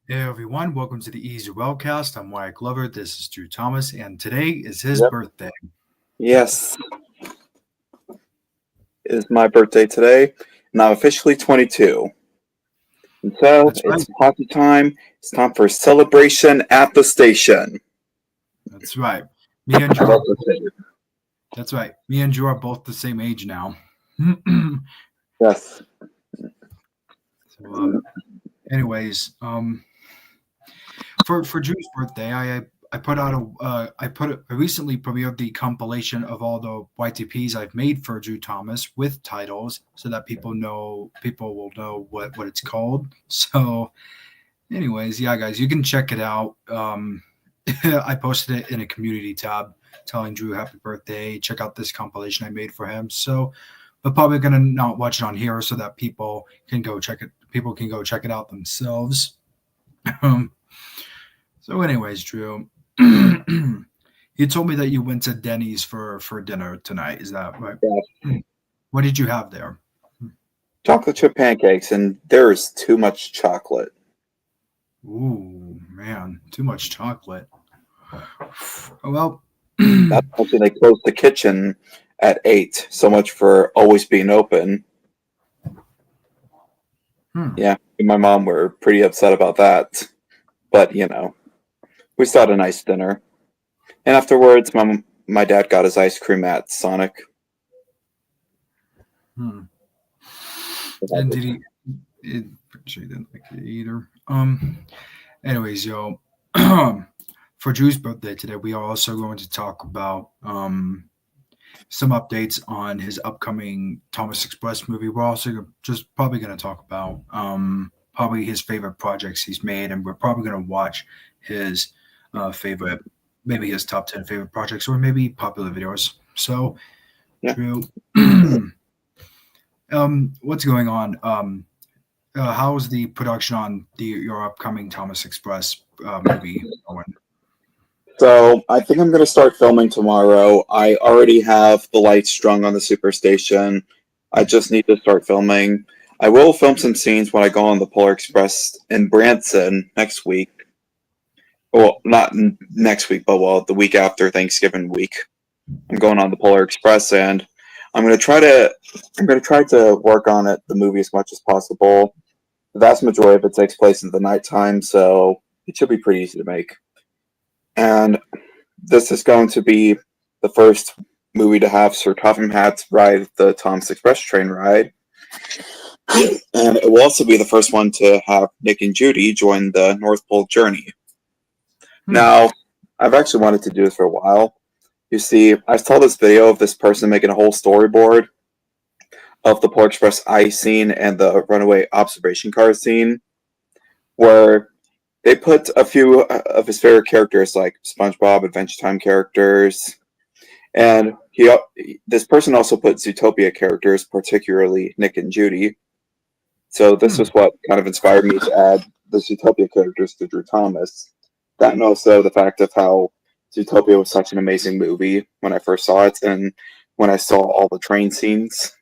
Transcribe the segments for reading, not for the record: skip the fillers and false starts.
Hey everyone, welcome to the Easy Railcast. I'm Wyatt Glover. This is Drew Thomas, and today is his birthday. Yes. It is my birthday today, and I'm officially 22. And so That's right. it's party time. It's time for a celebration at the station. That's right. Me and Drew. That's right. Me and Drew are both the same age now. Yes. So, anyways, for Drew's birthday, I recently premiered the compilation of all the YTPs I've made for Drew Thomas with titles, so that people will know what it's called. So, anyways, yeah, guys, you can check it out. I posted it in a community tab telling Drew happy birthday. Check out this compilation I made for him. So we're probably gonna not watch it on here so that people can go check it. People can go check it out themselves. So, anyways, Drew, you told me that you went to Denny's for dinner tonight. Is that right? Yeah. What did you have there? Chocolate chip pancakes, and there is too much chocolate. Ooh, man, too much chocolate. Well, that's something they closed the kitchen at 8. So much for always being open. Yeah, me and my mom were pretty upset about that. But, we still had a nice dinner. And afterwards, my dad got his ice cream at Sonic. And did he? She didn't like it either. Anyways, yo, for Drew's birthday today, we are also going to talk about some updates on his upcoming Thomas Express movie. We're also just probably going to talk about probably his favorite projects he's made, and we're probably going to watch his favorite, maybe his top 10 favorite projects, or maybe popular videos. So, yeah. Drew, what's going on? How's the production on your upcoming Thomas Express movie going? So I think I'm going to start filming tomorrow. I already have the lights strung on the superstation. I just need to start filming. I will film some scenes when I go on the Polar Express in Branson next week. Well, not next week, but the week after Thanksgiving week. I'm going on the Polar Express, and I'm going to try to work on the movie as much as possible. The vast majority of it takes place in the nighttime, so it should be pretty easy to make. And this is going to be the first movie to have Sir Topham Hatt ride the Thomas Express train ride. And it will also be the first one to have Nick and Judy join the North Pole journey. Now, I've actually wanted to do this for a while. You see, I saw this video of this person making a whole storyboard of the Polar Express ice scene and the runaway observation car scene, where they put a few of his favorite characters, like SpongeBob, Adventure Time characters, and this person also put Zootopia characters, particularly Nick and Judy. So this was what kind of inspired me to add the Zootopia characters to Drew Thomas. That and also the fact of how Zootopia was such an amazing movie when I first saw it, and when I saw all the train scenes.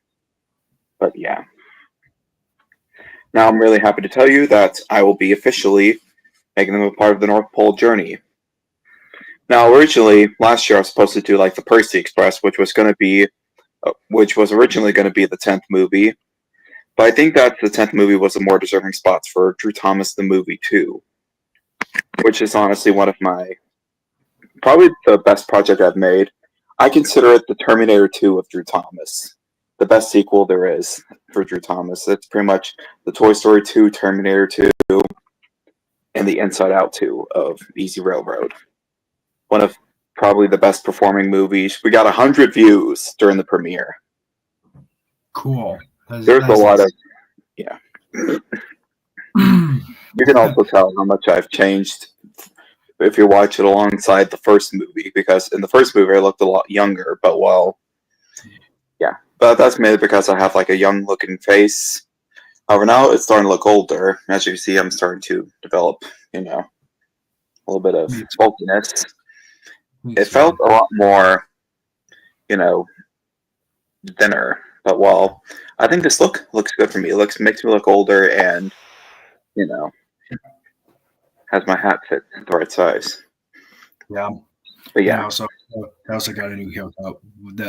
But yeah. Now I'm really happy to tell you that I will be officially making them a part of the North Pole journey. Now, originally, last year I was supposed to do the Percy Express, which was originally going to be the 10th movie. But I think that the 10th movie was a more deserving spot for Drew Thomas the movie 2, which is honestly one of probably the best project I've made. I consider it the Terminator 2 of Drew Thomas, the best sequel there is for Drew Thomas. It's pretty much the Toy Story 2, Terminator 2, and the Inside Out 2 of Easy Railroad. One of probably the best performing movies. We got 100 views during the premiere. Cool. There's a lot of, yeah. You can also tell how much I've changed if you watch it alongside the first movie, because in the first movie I looked a lot younger, but yeah. But that's mainly because I have a young looking face. However, now it's starting to look older. As you can see, I'm starting to develop, a little bit of bulkiness. It felt a lot more, thinner But well, I think this looks good for me. It makes me look older, and you know, has my hat fit the right size. Yeah. But And yeah, I also got a new haircut.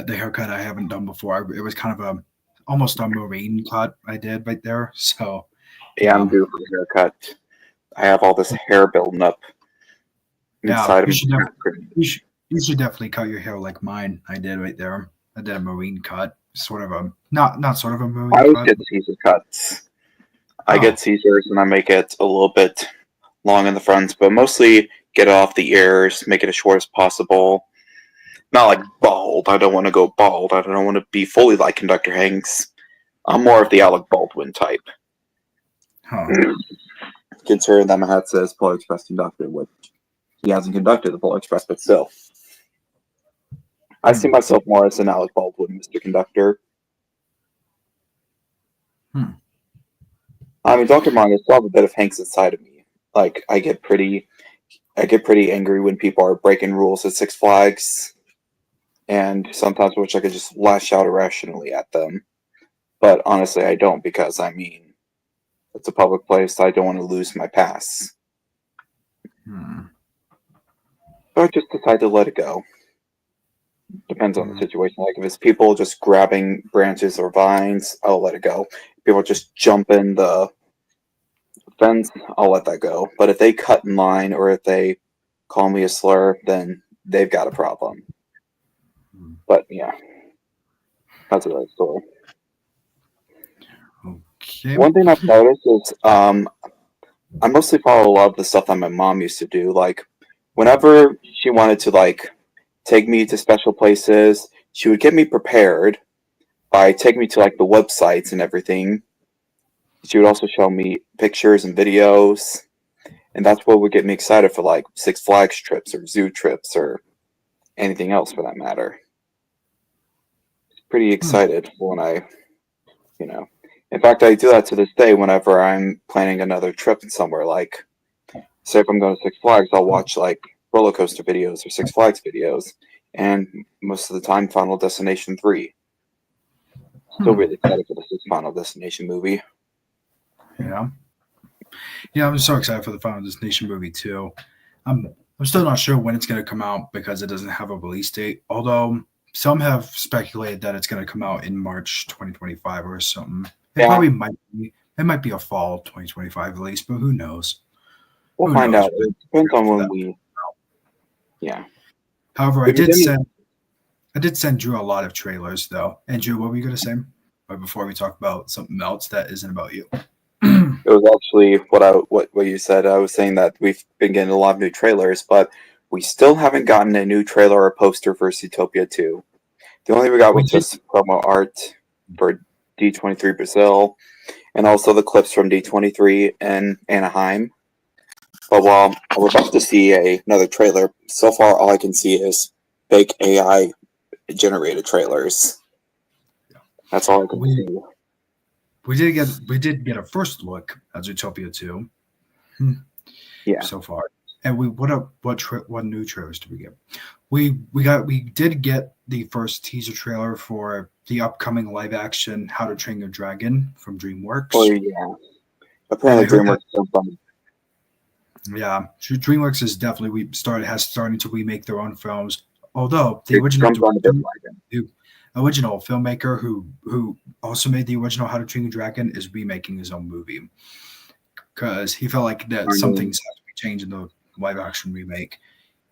The haircut I haven't done before. It was kind of a almost a marine cut I did right there. So yeah, I'm yeah, due for a haircut. I have all this hair building up yeah. inside of You me. should definitely you should definitely cut your hair like mine. I did right there. I did a marine cut, sort of a not sort of a I marine always cut. get Caesar cuts. I get Oh, Caesars and I make it a little bit long in the fronts, but mostly get it off the ears, make it as short as possible. Not like bald. I don't want to go bald. I don't want to be fully like Conductor Hanks. I'm more of the Alec Baldwin type. huh. Considering that my hat says Polar Express conductor, which he hasn't conducted the Polar Express, but still. I see Hmm. myself more as an Alec Baldwin, Mr. Conductor. Hmm. I mean, don't get me wrong, I still have a bit of Hanks inside of me. Like, I get pretty angry when people are breaking rules at Six Flags, and sometimes I wish I could just lash out irrationally at them. But honestly, I don't because I mean, it's a public place. I don't want to lose my pass. Hmm. So I just decide to let it go. Depends on the Hmm. situation. Like if it's people just grabbing branches or vines, I'll let it go. If people just jumping the fence, I'll let that go. But if they cut in line or if they call me a slur, then they've got a problem. Hmm. But yeah, that's another story. Okay. One thing I've noticed is I mostly follow a lot of the stuff that my mom used to do. Like whenever she wanted to like take me to special places, she would get me prepared by taking me to like the websites and everything. She would also show me pictures and videos, and that's what would get me excited for like Six Flags trips or zoo trips or anything else for that matter. Pretty Hmm. excited when I, you know. In fact, I do that to this day whenever I'm planning another trip somewhere. Like, say if I'm going to Six Flags, I'll watch like roller coaster videos or Six Flags videos, and most of the time, Final Destination 3. Still Hmm. really excited for the Six Final Destination movie. Yeah. Yeah, I'm so excited for the Final Destination movie too. I'm still not sure when it's going to come out because it doesn't have a release date. Although some have speculated that it's going to come out in March 2025 or something. It Yeah, probably might be. It might be a fall 2025 release, but who knows? we'll Who find knows out. It depends on for that? when we. Yeah. However, If you didn't, I did send Drew a lot of trailers though. And Drew, what were you going to say? Right before we talk about something else that isn't about you. it was actually what you said. I was saying that we've been getting a lot of new trailers, but we still haven't gotten a new trailer or poster for Zootopia 2. The only we got we was did. just promo art for D23 Brazil, and also the clips from D23 in Anaheim. But while we're about to see another trailer, so far all I can see is fake AI generated trailers. That's all I can We see. we did get a first look at Zootopia 2 Yeah. so far. And what new trailers did we get? We did get the first teaser trailer for the upcoming live action How to Train Your Dragon from Oh DreamWorks. yeah. And I Apparently heard that DreamWorks done something. yeah, DreamWorks is definitely we started has starting to remake their own films. Although the It original comes on the director, bandwagon. the original filmmaker who also made the original How to Train Your Dragon is remaking his own movie because he felt like that I some mean, things have to be changed in the live action remake.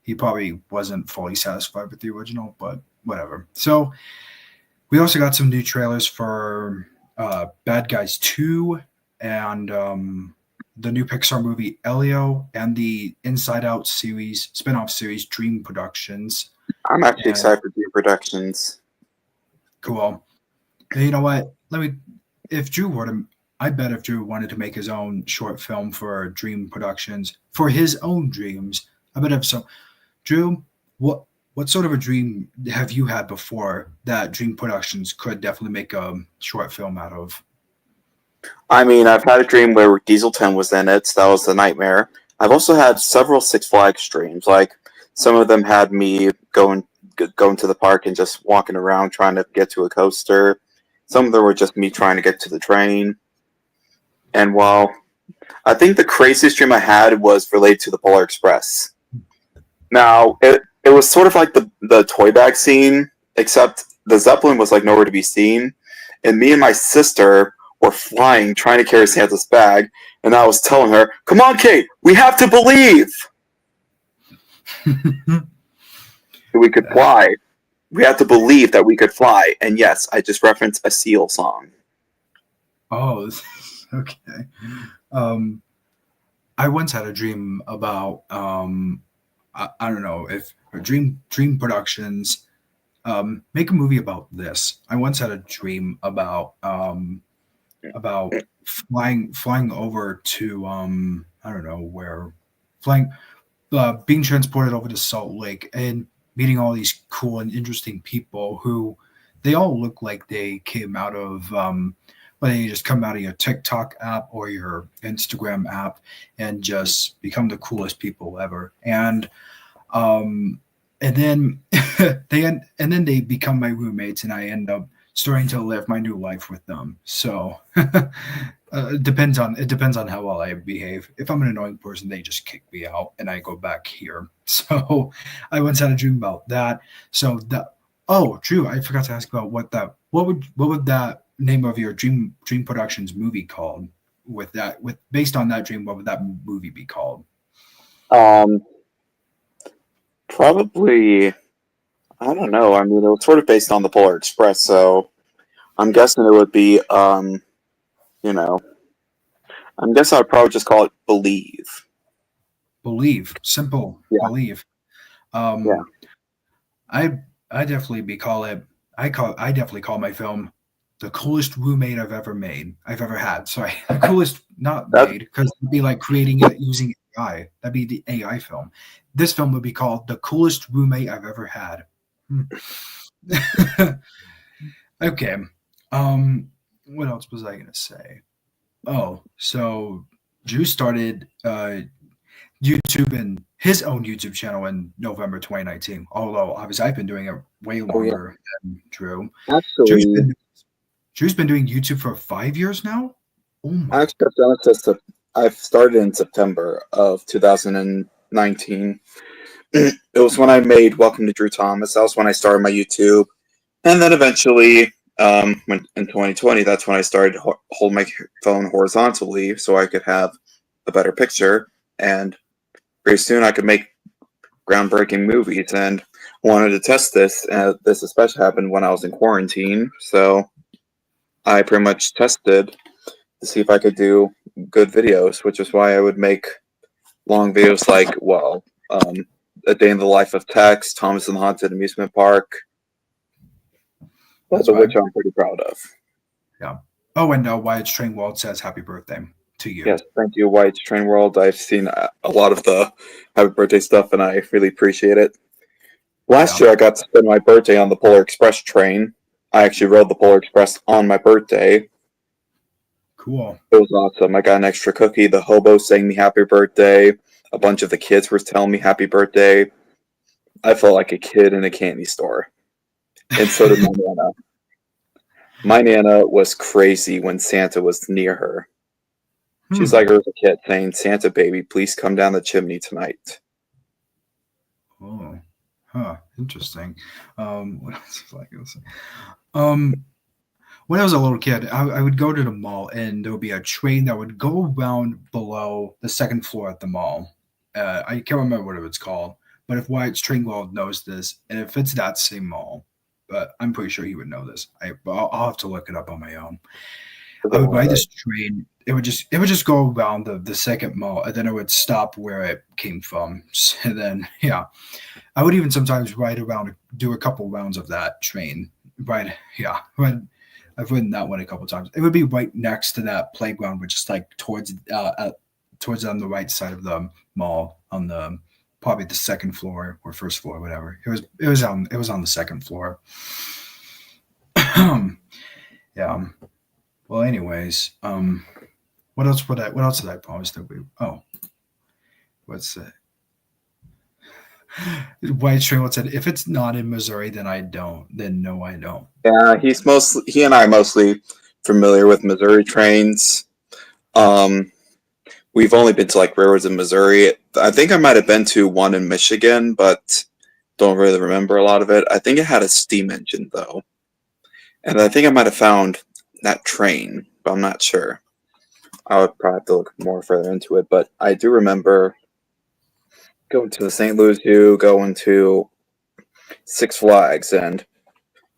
He probably wasn't fully satisfied with the original, but whatever. So we also got some new trailers for Bad Guys 2 and the new Pixar movie Elio and the Inside Out series, spin-off series Dream Productions. I'm actually And excited for Dream Productions. cool. And you know what? If Drew were to, I bet if Drew wanted to make his own short film for Dream Productions, for his own dreams, I bet if so. Drew, what sort of a dream have you had before that Dream Productions could definitely make a short film out of? I mean, I've had a dream where Diesel 10 was in it, so that was a nightmare. I've also had several Six Flags dreams. Like, some of them had me going to the park and just walking around trying to get to a coaster. Some of them were just me trying to get to the train. And while I think the craziest dream I had was related to the Polar Express. Now, it was sort of like the toy bag scene, except the Zeppelin was like nowhere to be seen. And me and my sister were flying, trying to carry Santa's bag. And I was telling her, "Come on, Kate, we have to believe that we could fly. We have to believe that we could fly." And yes, I just referenced a Seal song. Oh, okay. Um, I once had a dream about I don't know if Dream Productions make a movie about this. I once had a dream about flying over to I don't know where, flying being transported over to Salt Lake and meeting all these cool and interesting people who they all look like they came out of whether you just come out of your TikTok app or your Instagram app and just become the coolest people ever. Um, and then and then they become my roommates, and I end up starting to live my new life with them. So it depends on how well I behave. If I'm an annoying person, they just kick me out, and I go back here. So I once had a dream about that. So that oh, true. I forgot to ask about what would that name of your Dream Productions movie called? With that, with based on that dream, what would that movie be called? Um, Probably, I don't know. I mean, it was sort of based on the Polar Express, so I'm guessing it would be, you know, I'm guessing I'd probably just call it Believe. Believe, simple Yeah, believe. yeah. Um, I I definitely be call it. I definitely call my film the coolest roommate I've ever had. Sorry, the coolest not That made because it'd be like creating it using AI. That'd be the AI film. This film would be called the coolest roommate I've ever had. Hmm. Okay. Um, what else was I gonna say? Oh, so Drew started YouTube and his own YouTube channel in November 2019. Although obviously I've been doing it way oh yeah. longer than Drew. Drew's Actually, been Drew's been doing YouTube for 5 years now. Oh my! actually, I've done it since I've started in September of 2019. It was when I made Welcome to Drew Thomas. That was when I started my YouTube, and then eventually, when in 2020, that's when I started to hold my phone horizontally so I could have a better picture, and pretty soon I could make groundbreaking movies. And wanted to test this. This especially happened when I was in quarantine, so I pretty much tested to see if I could do good videos, which is why I would make long videos like, well, A Day in the Life of Tex, Thomas and the Haunted Amusement Park, both That's of right. which I'm pretty proud of. Yeah. Oh, and Wyatt's Train World says happy birthday to you. Yes, thank you, White's Train World. I've seen a lot of the happy birthday stuff, and I really appreciate it. Last Yeah. year, I got to spend my birthday on the Polar Express train. I actually rode the Polar Express on my birthday. Cool. It was awesome. I got an extra cookie. The hobo sang me happy birthday. A bunch of the kids were telling me happy birthday. I felt like a kid in a candy store. And so did my Nana. My Nana was crazy when Santa was near her. She's Hmm. like her as a kid saying, "Santa baby, please come down the chimney tonight." Oh. Huh. Interesting. What else was I gonna say? Um, when I was a little kid, I would go to the mall and there would be a train that would go around below the second floor at the mall. I can't remember what it was called, but if Wyatt's Train World knows this, and if it's that same mall, but I'm pretty sure he would know this. I'll have to look it up on my own. I Forget would what buy I this train. It would just go around the second mall, and then it would stop where it came from. And then yeah, I would even sometimes ride around, do a couple rounds of that train. Right, yeah, right. I've ridden that one a couple times. It would be right next to that playground, which is like towards on the right side of the mall, on the probably the second floor or first floor, whatever. It was on the second floor. Yeah. Well, anyways, what else did I promise that we? Oh, what's that? White String said, "If it's not in Missouri, then I don't. Then no, I don't." Yeah, he and I are mostly familiar with Missouri trains. Um, we've only been to like railroads in Missouri. I think I might have been to one in Michigan, but don't really remember a lot of it. I think it had a steam engine though, and I think I might have found that train, but I'm not sure. I would probably have to look more further into it, but I do remember going to the St. Louis Zoo, going to Six Flags, and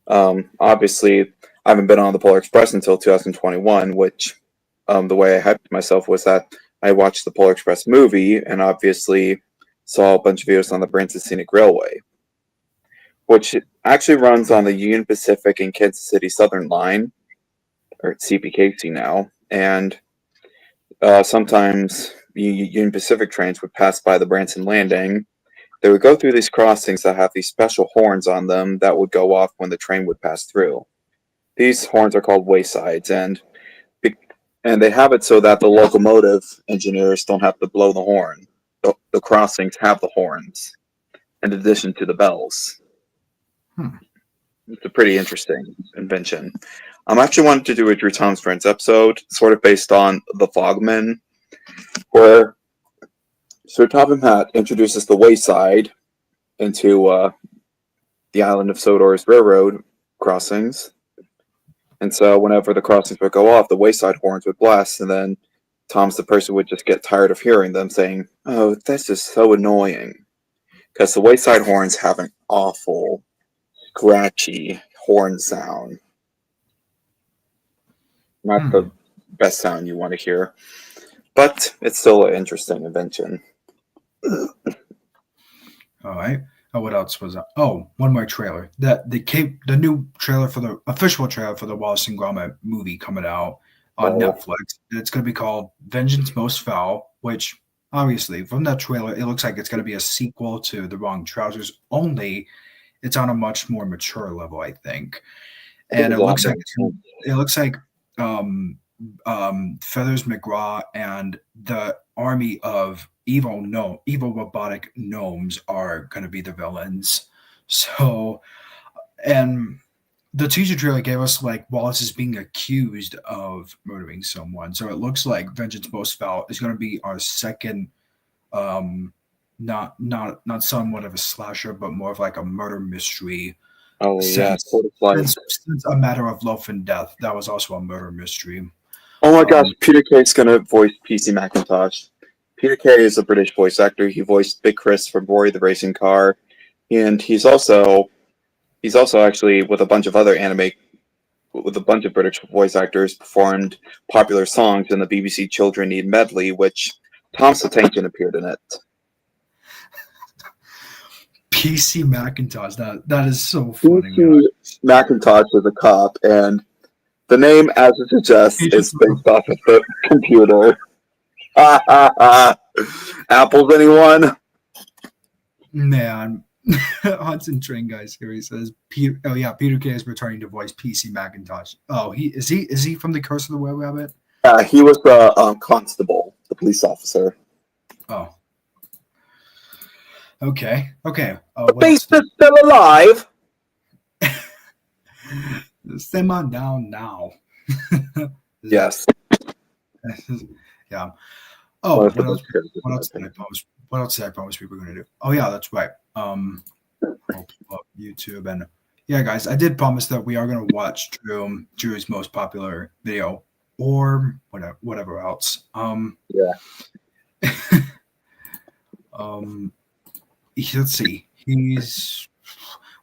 obviously I haven't been on the Polar Express until 2021, which the way I hyped myself was that I watched the Polar Express movie and obviously saw a bunch of videos on the Branson Scenic Railway, which actually runs on the Union Pacific and Kansas City Southern Line, or CPKC now, and sometimes Union Pacific trains would pass by the Branson Landing. They would go through these crossings that have these special horns on them that would go off when the train would pass through. These horns are called waysides, and they have it so that the locomotive engineers don't have to blow the horn. The crossings have the horns, in addition to the bells. Hmm. It's a pretty interesting invention. I'm actually wanted to do a Drew Tom's Friends episode, sort of based on the Fogman, where Sir Topham Hatt introduces the wayside into the island of Sodor's railroad crossings. And so whenever the crossings would go off, the wayside horns would blast, and then Tom's the person would just get tired of hearing them saying, "Oh, that's just so annoying." Because the wayside horns have an awful, scratchy horn sound. Not the best sound you want to hear. But it's still an interesting invention. All right. Oh, what else was that? Oh, one more trailer. The new trailer for the official trailer for the Wallace and Gromit movie coming out on Netflix. It's going to be called Vengeance Most Foul, which obviously from that trailer it looks like it's going to be a sequel to The Wrong Trousers. Only it's on a much more mature level, I think. And it looks like um, Feathers McGraw and the army of evil robotic gnomes are going to be the villains. So, and the teaser trailer gave us like Wallace is being accused of murdering someone. So it looks like Vengeance Most Foul is going to be our second, um, not somewhat of a slasher, but more of like a murder mystery. Oh yeah, Since, sort of like. since A Matter of Life and Death, that was also a murder mystery. Oh my gosh, Peter Kay's gonna voice PC Macintosh. Peter Kay is a British voice actor. He voiced Big Chris from Rory the Racing Car, and he's also actually with a bunch of other anime with a bunch of British voice actors performed popular songs in the BBC Children Need medley, which Tom Satankin appeared in it. PC Macintosh. That is so funny. PC Macintosh is a cop, and the name, as it suggests, is based off of the computer. Apples, anyone? Man, Hudson Train Guys here. He says, Peter. Oh yeah, Peter Kay is returning to voice PC Macintosh. Oh, he is he from the Curse of the Were Rabbit? He was the constable, the police officer. Oh, okay. The beast is still alive. Send on down now. Yes. Yeah. Oh, what else did I promise? What else did I promise we were going to do? Oh yeah, that's right. I'll pull up YouTube and yeah, guys, I did promise that we are going to watch Drew's most popular video or whatever else. Yeah. Let's see.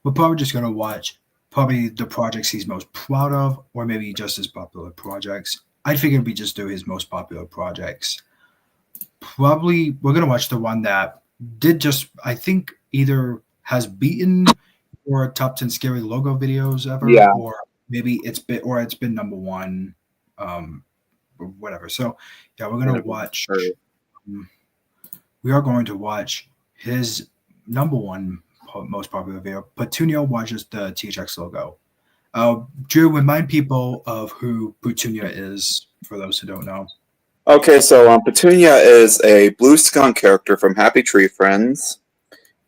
We're probably just going to watch probably the projects he's most proud of, or maybe just his popular projects. I figured we just do his most popular projects. Probably we're going to watch the one that did just, I think, either has beaten or top 10 scary logo videos ever, or maybe it's been number one, or whatever. So yeah, we're going to watch. We are going to watch his number one most popular video. Petunia watches the THX logo. Drew, remind people of who Petunia is for those who don't know. Okay, so Petunia is a blue skunk character from Happy Tree Friends.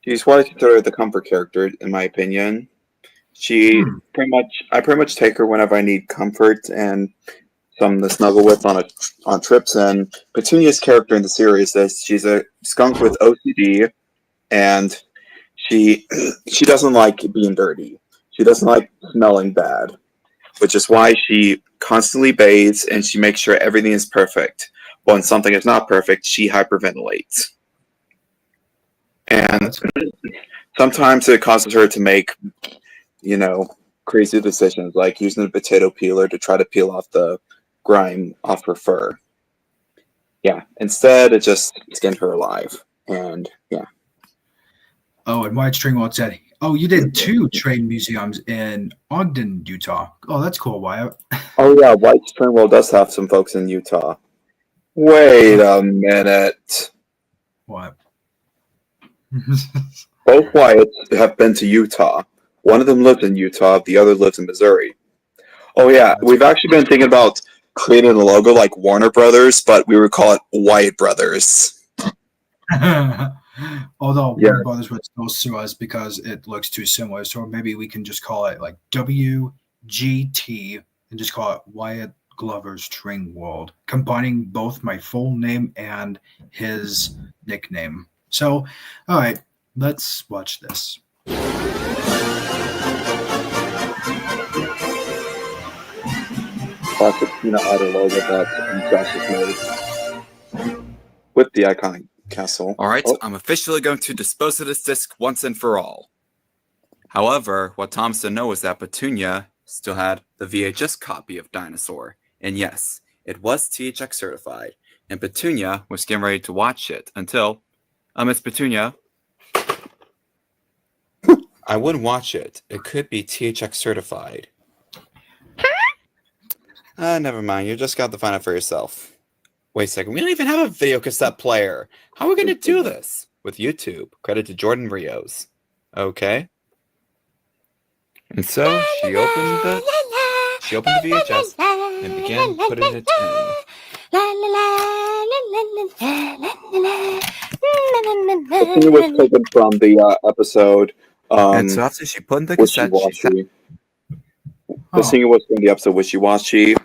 She's what I consider the comfort character, in my opinion. Hmm. I pretty much take her whenever I need comfort and someone to snuggle with on trips. And Petunia's character in the series is she's a skunk with OCD, and she she doesn't like being dirty. She doesn't like smelling bad, which is why she constantly bathes and she makes sure everything is perfect. When something is not perfect, she hyperventilates. And That's sometimes it causes her to make, you know, crazy decisions, like using a potato peeler to try to peel off the grime off her fur. Yeah, instead it just skinned her alive. And yeah. and White String Walt said, "Oh, you did two train museums in Ogden, Utah. Oh, that's cool, Wyatt." Oh yeah, White Stringwell does have some folks in Utah. Wait a minute. What? Both Wyatts have been to Utah. One of them lives in Utah, the other lives in Missouri. Oh yeah, That's we've actually been thinking about creating a logo like Warner Brothers, but we would call it Wyatt Brothers. Although Yeah. Warner Brothers would still sue us because it looks too similar, so maybe we can just call it like WGT and just call it Wyatt Glover's String World, combining both my full name and his nickname. So, all right, let's watch this. Classic peanut butter logo that Josh has made with the iconic castle. All right, Oh, I'm officially going to dispose of this disc once and for all. However, what Thomas didn't know was that Petunia still had the VHS copy of Dinosaur. And yes, it was THX certified. And Petunia was getting ready to watch it until, Miss Petunia, I wouldn't watch it. It could be THX certified. Never mind. You just got to find out for yourself. Wait a second. We don't even have a video cassette player. How are we going to do this? With YouTube. Credit to Jordan Rios. Okay. And so she opened the VHS and began putting it in. the thing was taken from the episode. And so after she put in the cassette, she sat. Wishy-Washy. The singer was from the episode Wishy-Washy,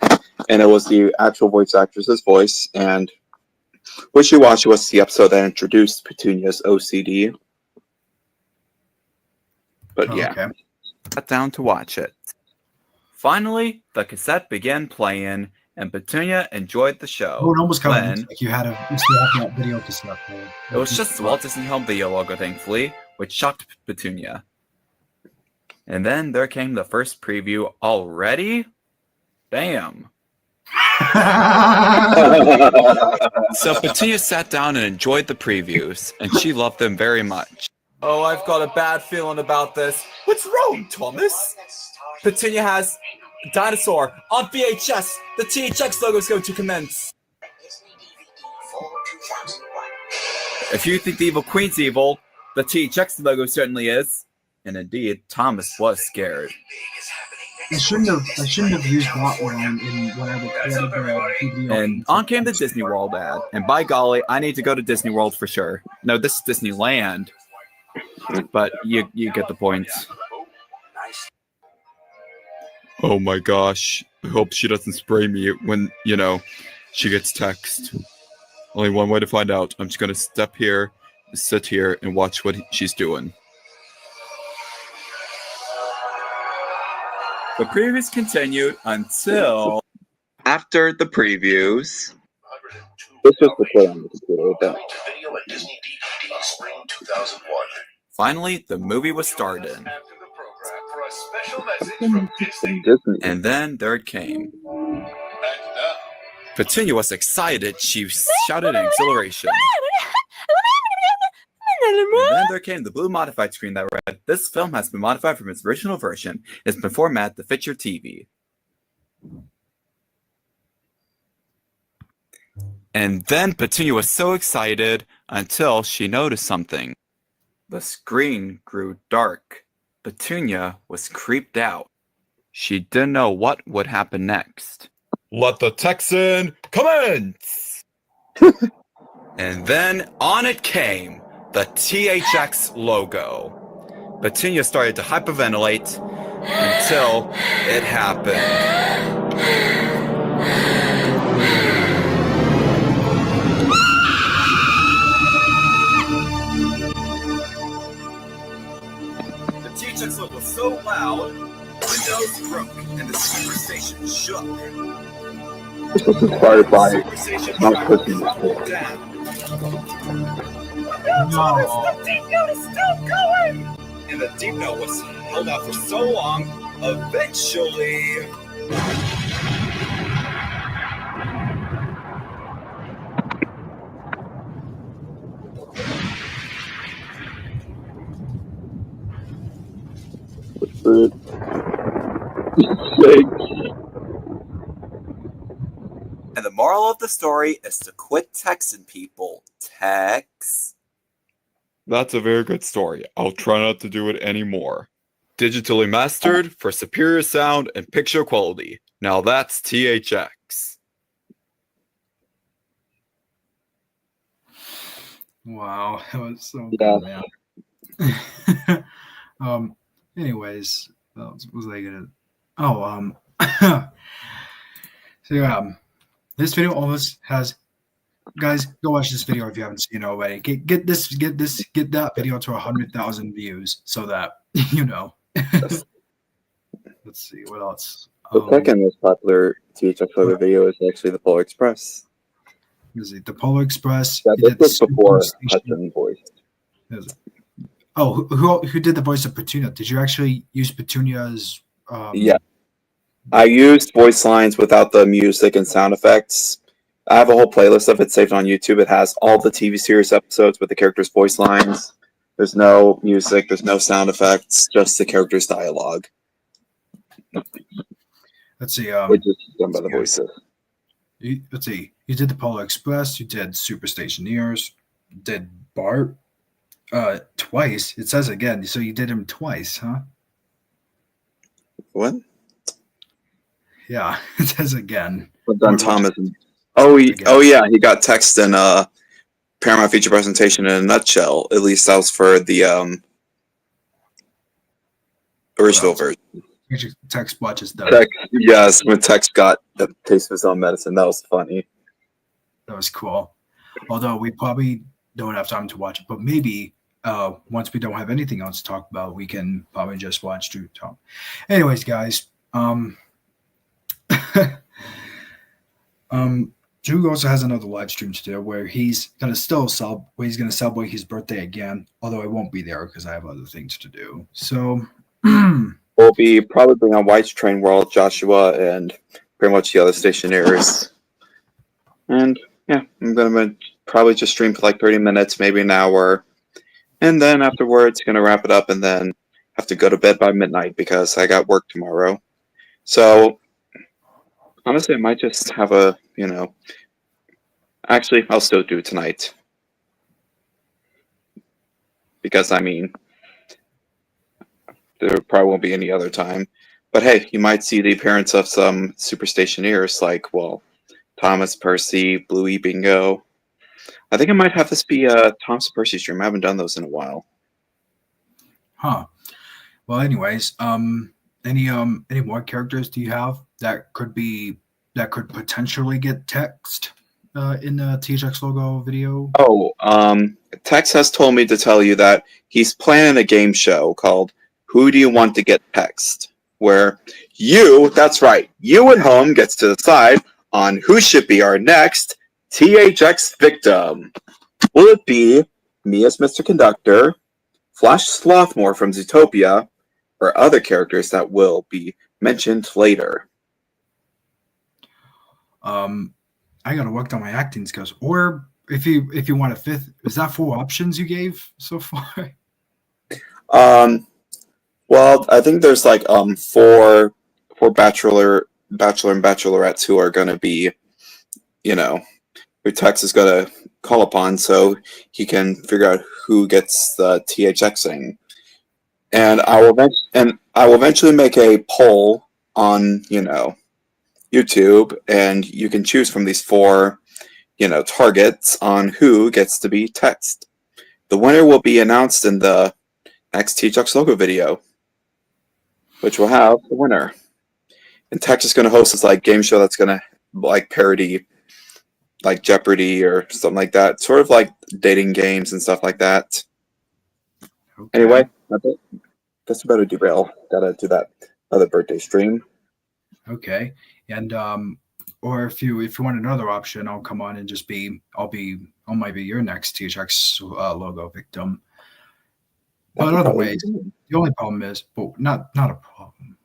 and it was the actual voice actress's voice. And Wishy-Washy was the episode that introduced Petunia's OCD. But yeah. Okay. Sat down to watch it. Finally, the cassette began playing, and Petunia enjoyed the show. Oh, it almost kind of when looks like you still have that video cassette player. it was just the Walt Disney Home Video logo, thankfully, which shocked Petunia. And then there came the first preview already. Damn. So Petunia sat down and enjoyed the previews, and she loved them very much. Oh, I've got a bad feeling about this. What's wrong, Thomas? Petunia has Dinosaur on VHS. The THX logo is going to commence. If you think the Evil Queen's evil, the THX logo certainly is. And indeed, Thomas was scared. I shouldn't have used that one when I recorded the video. And on came the Disney World ad. And by golly, I need to go to Disney World for sure. No, this is Disneyland. But you get the point. Oh my gosh. I hope she doesn't spray me when, she gets text. Only one way to find out. I'm just going to sit here, and watch what she's doing. The previews continued until After the previews. This was the play on the computer. finally the movie was started. And then there it came. Petunia was excited. She shouted in exhilaration. And then there came the blue modified screen that read, "This film has been modified from its original version. It's been formatted to fit your TV." And then Petunia was so excited until she noticed something. The screen grew dark. Petunia was creeped out. She didn't know what would happen next. Let the Texan commence! And then on it came. the THX logo. Petunia started to hyperventilate until it happened. The THX logo was so loud, windows broke and the superstation shook. This was inspired by Superstation not track cooking crumbled down. No. The deep note is still going! And the deep note was held out for so long, eventually. And the moral of the story is to quit texting people. Text. That's a very good story. I'll try not to do it anymore. Digitally mastered for superior sound and picture quality. Now that's THX. Wow, that was so good, man. Anyways, what was I gonna? Oh, so this video almost has. Guys, go watch this video if you haven't seen it already. Get that video to 100,000 views so that you know. Let's see what else. The second most popular THX logo video is actually the Polar Express. Is it the Polar Express? Yeah, You did this was the before Superstation. Hudson voice. Oh, who did the voice of Petunia? Did you actually use Petunia's? Yeah. I used voice lines without the music and sound effects. I have a whole playlist of it saved on YouTube. It has all the TV series episodes with the characters' voice lines. There's no music, there's no sound effects, just the characters' dialogue. Let's see. Which is done by the voices. Let's see. You did the Polar Express. You did Superstationeers. Did Bart twice. It says again. So you did him twice, huh? What? Yeah, it says again. I've done Thomas. Oh yeah, he got text in Paramount Feature Presentation in a nutshell. At least that was for the original version. Text watches that. Text, yes, when Text got the taste of his own medicine, that was funny. That was cool. Although we probably don't have time to watch it, but maybe once we don't have anything else to talk about, we can probably just watch Drew talk. Anyways, guys, Drew also has another live stream to do where he's gonna celebrate his birthday again. Although I won't be there because I have other things to do. So we'll be probably on White's Train World, Joshua, and pretty much the other stationers. And yeah, I'm gonna probably just stream for like 30 minutes, maybe an hour, and then afterwards gonna wrap it up and then have to go to bed by midnight because I got work tomorrow. So honestly, I might just have a, actually, I'll still do it tonight. Because, I mean, there probably won't be any other time. But hey, you might see the appearance of some Superstationeers like, well, Thomas, Percy, Bluey, Bingo. I think I might have this be a Thomas Percy stream. I haven't done those in a while. Huh. Well, anyways, any more characters do you have that could potentially get text in the THX logo video? Oh, Tex has told me to tell you that he's planning a game show called Who Do You Want to Get Text? Where that's right, you at home gets to decide on who should be our next THX victim. Will it be me as Mr. Conductor, Flash Slothmore from Zootopia, or other characters that will be mentioned later? I gotta work on my acting skills. Or if you want a fifth, is that 4 options you gave so far? Well, I think there's like 4 bachelor and bachelorettes who are gonna be, who Tex is gonna call upon so he can figure out who gets the THXing. And I will eventually make a poll on, YouTube, and you can choose from these 4, targets on who gets to be text. the winner will be announced in the next T-Chucks logo video, which will have the winner. And Tex is going to host this like game show that's going to like parody like Jeopardy or something like that, sort of like dating games and stuff like that. Okay. Anyway, that's it. Guess we better derail. Gotta do that other birthday stream. Okay. And or if you want another option, I'll come on and just I might be your next T-Chucks logo victim. But otherwise, the only problem is, well, not a problem.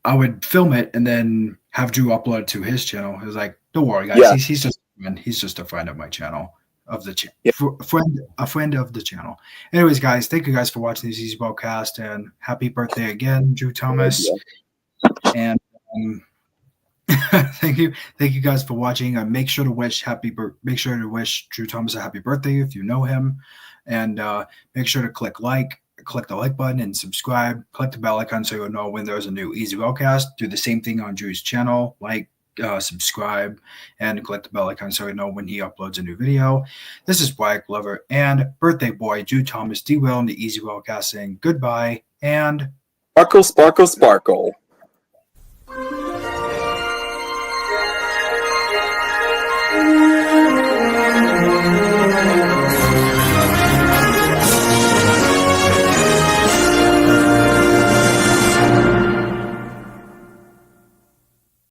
I would film it and then have Drew upload it to his channel. It was like, don't worry, guys. Yeah. He's just a friend of my channel, of the channel, Yeah. a friend of the channk. Anyways, guys, thank you guys for watching this Easy Podcast, and happy birthday again, Drew Thomas. And thank you guys for watching. Make sure to wish Drew Thomas a happy birthday if you know him, and make sure to click the like button and subscribe. Click the bell icon so you'll know when there's a new Easy Railcast. Do the same thing on Drew's channel, subscribe, and click the bell icon so you know when he uploads a new video. This is Wyatt Glover and birthday boy Drew Thomas D-Will in the Easy Railcast saying goodbye and sparkle, sparkle, sparkle.